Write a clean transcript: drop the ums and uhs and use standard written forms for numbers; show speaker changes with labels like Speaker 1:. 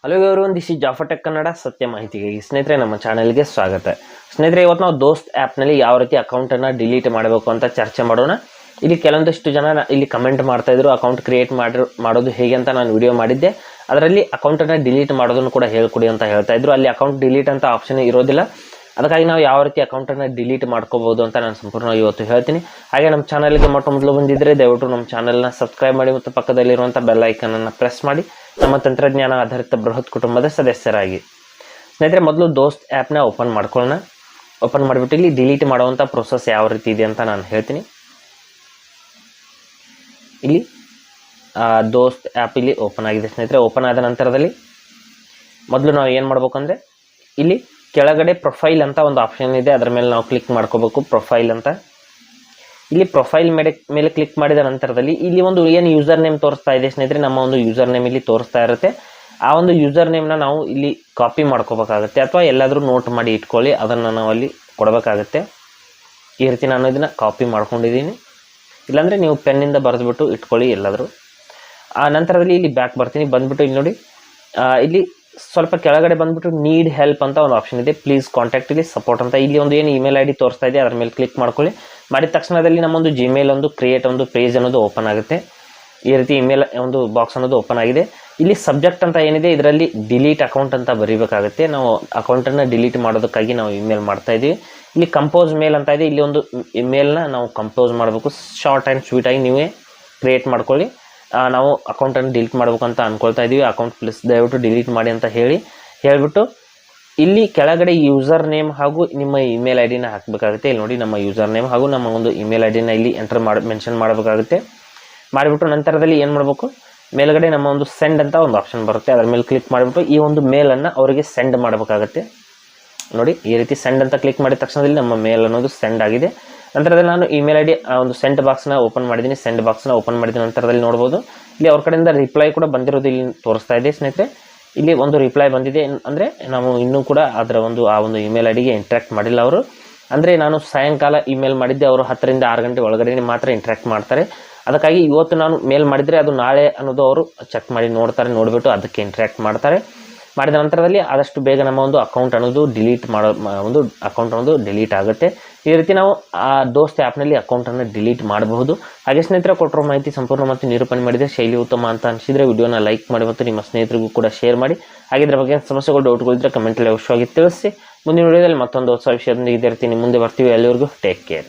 Speaker 1: Hello everyone, this is Jafar tech Kannada ಸತ್ಯ ಮಾಹಿತಿಗಾಗಿ. ಸ್ನೇಹಿತರೆ, ನಮ್ಮ ಚಾನೆಲ್ಗೆ ಸ್ವಾಗತ. ಸ್ನೇಹಿತರೆ, ಇವತ್ತು ನಾವು ದೋಸ್ತ್ ಆ್ಯಪ್ನಲ್ಲಿ ಯಾವ ರೀತಿ ಅಕೌಂಟನ್ನು ಡಿಲೀಟ್ ಮಾಡಬೇಕು ಅಂತ ಚರ್ಚೆ ಮಾಡೋಣ. ಇಲ್ಲಿ ಕೆಲವೊಂದಿಷ್ಟು ಜನ ಇಲ್ಲಿ ಕಮೆಂಟ್ ಮಾಡ್ತಾಯಿದ್ರು, ಅಕೌಂಟ್ ಕ್ರಿಯೇಟ್ ಮಾಡೋದು ಹೇಗೆ ಅಂತ ನಾನು ವಿಡಿಯೋ ಮಾಡಿದ್ದೆ. ಅದರಲ್ಲಿ ಅಕೌಂಟನ್ನು ಡಿಲೀಟ್ ಮಾಡೋದನ್ನು ಕೂಡ ಹೇಳ್ಕೊಡಿ ಅಂತ ಹೇಳ್ತಾಯಿದ್ರು. ಅಲ್ಲಿ ಅಕೌಂಟ್ ಡಿಲೀಟ್ ಅಂತ ಆಪ್ಷನ್ ಇರೋದಿಲ್ಲ. ಅದಕ್ಕಾಗಿ ನಾವು ಯಾವ ರೀತಿ ಅಕೌಂಟನ್ನು ಡಿಲೀಟ್ ಮಾಡ್ಕೋಬೋದು ಅಂತ ನಾನು ಸಂಪೂರ್ಣವಾಗಿ ಇವತ್ತು ಹೇಳ್ತೀನಿ. ಹಾಗೆ ನಮ್ಮ ಚಾನಲ್ಗೆ ಮೊದಲು ಬಂದಿದ್ದರೆ ದಯವಿಟ್ಟು ನಮ್ಮ ಚಾನಲ್ನ ಸಬ್ಸ್ಕ್ರೈಬ್ ಮಾಡಿ ಮತ್ತು ಪಕ್ಕದಲ್ಲಿರುವಂಥ ಬೆಲ್ ಐಕನನ್ನು ಪ್ರೆಸ್ ಮಾಡಿ ನಮ್ಮ ತಂತ್ರಜ್ಞಾನ ಆಧಾರಿತ ಬೃಹತ್ ಕುಟುಂಬದ ಸದಸ್ಯರಾಗಿ. ಸ್ನೇಹಿತರೆ, ಮೊದಲು ದೋಸ್ತ್ ಆ್ಯಪ್ನ ಓಪನ್ ಮಾಡ್ಕೊಳ್ಳೋಣ. ಓಪನ್ ಮಾಡಿಬಿಟ್ಟು ಇಲ್ಲಿ ಡಿಲೀಟ್ ಮಾಡುವಂಥ ಪ್ರೊಸೆಸ್ ಯಾವ ರೀತಿ ಇದೆ ಅಂತ ನಾನು ಹೇಳ್ತೀನಿ. ಇಲ್ಲಿ ದೋಸ್ತ್ ಆ್ಯಪ್ ಇಲ್ಲಿ ಓಪನ್ ಆಗಿದೆ. ಸ್ನೇಹಿತರೆ, ಓಪನ್ ಆದ ನಂತರದಲ್ಲಿ ಮೊದಲು ನಾವು ಏನು ಮಾಡ್ಬೇಕಂದ್ರೆ ಇಲ್ಲಿ ಕೆಳಗಡೆ ಪ್ರೊಫೈಲ್ ಅಂತ ಒಂದು ಆಪ್ಷನ್ ಇದೆ, ಅದರ ಮೇಲೆ ನಾವು ಕ್ಲಿಕ್ ಮಾಡ್ಕೋಬೇಕು. ಪ್ರೊಫೈಲ್ ಅಂತ ಇಲ್ಲಿ ಪ್ರೊಫೈಲ್ ಮೇಲೆ ಕ್ಲಿಕ್ ಮಾಡಿದ ನಂತರದಲ್ಲಿ ಇಲ್ಲಿ ಒಂದು ಏನು ಯೂಸರ್ ನೇಮ್ ತೋರಿಸ್ತಾ ಇದೆ ಸ್ನೇಹಿತರೆ, ನಮ್ಮ ಒಂದು ಯೂಸರ್ ನೇಮ್ ಇಲ್ಲಿ ತೋರಿಸ್ತಾ ಇರುತ್ತೆ. ಆ ಒಂದು ಯೂಸರ್ ನೇಮ್ನ ನಾವು ಇಲ್ಲಿ ಕಾಪಿ ಮಾಡ್ಕೋಬೇಕಾಗುತ್ತೆ, ಅಥವಾ ಎಲ್ಲಾದರೂ ನೋಟ್ ಮಾಡಿ ಇಟ್ಕೊಳ್ಳಿ, ಅದನ್ನು ನಾವು ಅಲ್ಲಿ ಕೊಡಬೇಕಾಗುತ್ತೆ. ಈ ರೀತಿ ನಾನು ಇದನ್ನು ಕಾಪಿ ಮಾಡ್ಕೊಂಡಿದ್ದೀನಿ. ಇಲ್ಲಾಂದರೆ ನೀವು ಪೆನ್ನಿಂದ ಬರೆದುಬಿಟ್ಟು ಇಟ್ಕೊಳ್ಳಿ ಎಲ್ಲಾದರೂ. ಆ ನಂತರದಲ್ಲಿ ಇಲ್ಲಿ ಬ್ಯಾಕ್ ಬರ್ತೀನಿ. ಬಂದುಬಿಟ್ಟು ಇಲ್ಲಿ ನೋಡಿ, ಇಲ್ಲಿ ಸ್ವಲ್ಪ ಕೆಳಗಡೆ ಬಂದುಬಿಟ್ಟು ನೀಡ್ ಹೆಲ್ಪ್ ಅಂತ ಒಂದು ಆಪ್ಷನ್ ಇದೆ. ಪ್ಲೀಸ್ ಕಾಂಟ್ಯಾಕ್ಟ್ ಇಲ್ಲಿ ಸಪೋರ್ಟ್ ಅಂತ ಇಲ್ಲಿ ಒಂದು ಏನು ಇಮೇಲ್ ID ತೋರಿಸ್ತಾ ಇದೆ, ಅದರ ಮೇಲೆ ಕ್ಲಿಕ್ ಮಾಡ್ಕೊಳ್ಳಿ. ಮಾಡಿದ ತಕ್ಷಣದಲ್ಲಿ ನಮ್ಮೊಂದು ಜಿಮೇಲ್ ಒಂದು ಕ್ರಿಯೇಟ್ ಒಂದು ಪೇಜ್ ಅನ್ನೋದು ಓಪನ್ ಆಗುತ್ತೆ. ಈ ರೀತಿ ಇಮೇಲ್ ಒಂದು ಬಾಕ್ಸ್ ಅನ್ನೋದು ಓಪನ್ ಆಗಿದೆ. ಇಲ್ಲಿ ಸಬ್ಜೆಕ್ಟ್ ಅಂತ ಏನಿದೆ ಇದರಲ್ಲಿ ಡಿಲೀಟ್ ಅಕೌಂಟ್ ಅಂತ ಬರೀಬೇಕಾಗುತ್ತೆ. ನಾವು ಅಕೌಂಟನ್ನು ಡಿಲೀಟ್ ಮಾಡೋದಕ್ಕಾಗಿ ನಾವು ಇಮೇಲ್ ಮಾಡ್ತಾ ಇದ್ದೀವಿ. ಇಲ್ಲಿ ಕಂಪೋಸ್ ಮೇಲ್ ಅಂತ ಇದೆ, ಇಲ್ಲಿ ಒಂದು ಇಮೇಲ್ನ ನಾವು ಕಂಪೋಸ್ ಮಾಡಬೇಕು. ಶಾರ್ಟ್ ಆ್ಯಂಡ್ ಸ್ವೀಟಾಗಿ ನೀವೇ ಕ್ರಿಯೇಟ್ ಮಾಡ್ಕೊಳ್ಳಿ. ನಾವು ಅಕೌಂಟನ್ನು ಡಿಲೀಟ್ ಮಾಡಬೇಕು ಅಂತ ಅಂದ್ಕೊಳ್ತಾ ಇದ್ದೀವಿ. ಅಕೌಂಟ್ ಪ್ಲೀಸ್ ದಯವಿಟ್ಟು ಡಿಲೀಟ್ ಮಾಡಿ ಅಂತ ಹೇಳಿಬಿಟ್ಟು ಇಲ್ಲಿ ಕೆಳಗಡೆ ಯೂಸರ್ ನೇಮ್ ಹಾಗೂ ನಿಮ್ಮ ಇಮೇಲ್ ID ನ ಹಾಕಬೇಕಾಗುತ್ತೆ. ಇಲ್ಲಿ ನೋಡಿ, ನಮ್ಮ ಯೂಸರ್ ನೇಮ್ ಹಾಗೂ ನಮ್ಮ ಒಂದು ಇಮೇಲ್ ID ನ ಇಲ್ಲಿ ಮೆನ್ಷನ್ ಮಾಡಬೇಕಾಗುತ್ತೆ. ಮಾಡಿಬಿಟ್ಟು ನಂತರದಲ್ಲಿ ಏನು ಮಾಡಬೇಕು, ಮೇಲ್ಗಡೆ ನಮ್ಮ ಒಂದು ಸೆಂಡ್ ಅಂತ ಒಂದು ಆಪ್ಷನ್ ಬರುತ್ತೆ, ಅದರ ಮೇಲೆ ಕ್ಲಿಕ್ ಮಾಡಿಬಿಟ್ಟು ಈ ಒಂದು ಮೇಲನ್ನು ಅವರಿಗೆ ಸೆಂಡ್ ಮಾಡಬೇಕಾಗುತ್ತೆ. ನೋಡಿ, ಈ ರೀತಿ ಸೆಂಡ್ ಅಂತ ಕ್ಲಿಕ್ ಮಾಡಿದ ತಕ್ಷಣದಲ್ಲಿ ನಮ್ಮ ಮೇಲ್ ಅನ್ನೋದು ಸೆಂಡ್ ಆಗಿದೆ. ನಂತರದಲ್ಲಿ ನಾನು ಇಮೇಲ್ ID ಒಂದು ಸೆಂಡ್ ಬಾಕ್ಸ್ನ ಓಪನ್ ಮಾಡಿದ್ದೀನಿ. ಸೆಂಡ್ ಬಾಕ್ಸ್ನ ಓಪನ್ ಮಾಡಿದ ನಂತರದಲ್ಲಿ ನೋಡ್ಬೋದು, ಇಲ್ಲಿ ಅವ್ರ ಕಡೆಯಿಂದ ರಿಪ್ಲೈ ಕೂಡ ಬಂದಿರೋದು ಇಲ್ಲಿ ತೋರಿಸ್ತಾ ಇದೆ. ಸ್ನೇಹಿತರೆ, ಇಲ್ಲಿ ಒಂದು ರಿಪ್ಲೈ ಬಂದಿದೆ, ಅಂದರೆ ನಾವು ಇನ್ನೂ ಕೂಡ ಅದರ ಆ ಒಂದು ಇಮೇಲ್ IDಗೆ ಇಂಟ್ರ್ಯಾಕ್ಟ್ ಮಾಡಿಲ್ಲ ಅವರು. ಅಂದರೆ ನಾನು ಸಾಯಂಕಾಲ ಇಮೇಲ್ ಮಾಡಿದ್ದೆ, ಅವರು 10 ರಿಂದ 6 ಗಂಟೆ ಒಳಗಡೆ ಮಾತ್ರ ಇಂಟ್ರ್ಯಾಕ್ಟ್ ಮಾಡ್ತಾರೆ. ಅದಕ್ಕಾಗಿ ಇವತ್ತು ನಾನು ಮೇಲ್ ಮಾಡಿದರೆ ಅದು ನಾಳೆ ಅನ್ನೋದು ಅವರು ಚೆಕ್ ಮಾಡಿ ನೋಡ್ತಾರೆ, ನೋಡಿಬಿಟ್ಟು ಅದಕ್ಕೆ ಇಂಟ್ರ್ಯಾಕ್ಟ್ ಮಾಡ್ತಾರೆ. ಮಾಡಿದ ನಂತರದಲ್ಲಿ ಆದಷ್ಟು ಬೇಗ ನಮ್ಮ ಒಂದು ಅಕೌಂಟ್ ಅನ್ನೋದು ಅಕೌಂಟ್ ಅನ್ನೋದು ಡಿಲೀಟ್ ಆಗುತ್ತೆ. ಈ ರೀತಿ ನಾವು ಆ ದೋಸ್ತ್ ಆ್ಯಪ್ನಲ್ಲಿ ಅಕೌಂಟನ್ನು ಡಿಲೀಟ್ ಮಾಡಬಹುದು. ಹಾಗೆ ಸ್ನೇಹಿತರೆ, ಕೊಟ್ಟಿರೋ ಮಾಹಿತಿ ಸಂಪೂರ್ಣ ಮತ್ತು ನಿರೂಪಣೆ ಮಾಡಿದರೆ ಶೈಲಿ ಉತ್ತಮ ಅಂತ ಅನಿಸಿದರೆ ವಿಡಿಯೋನ ಲೈಕ್ ಮಾಡಿ ಮತ್ತು ನಿಮ್ಮ ಸ್ನೇಹಿತರಿಗೂ ಕೂಡ ಶೇರ್ ಮಾಡಿ. ಹಾಗೆ ಇದರ ಬಗ್ಗೆ ಸಮಸ್ಯೆಗಳು ಡೌಟ್ಗಳಿದ್ದರೆ ಕಮೆಂಟಲ್ಲಿ ಅವಶ್ಯವಾಗಿ ತಿಳಿಸಿ. ಮುಂದಿನ ವಿಡಿಯೋದಲ್ಲಿ ಮತ್ತೊಂದು ಹೊಸ ವಿಷಯದೊಂದಿಗೆ ಇದೇ ರೀತಿ ಮುಂದೆ ಬರ್ತೀವಿ. ಎಲ್ಲರಿಗೂ ಟೇಕ್ ಕೇರ್.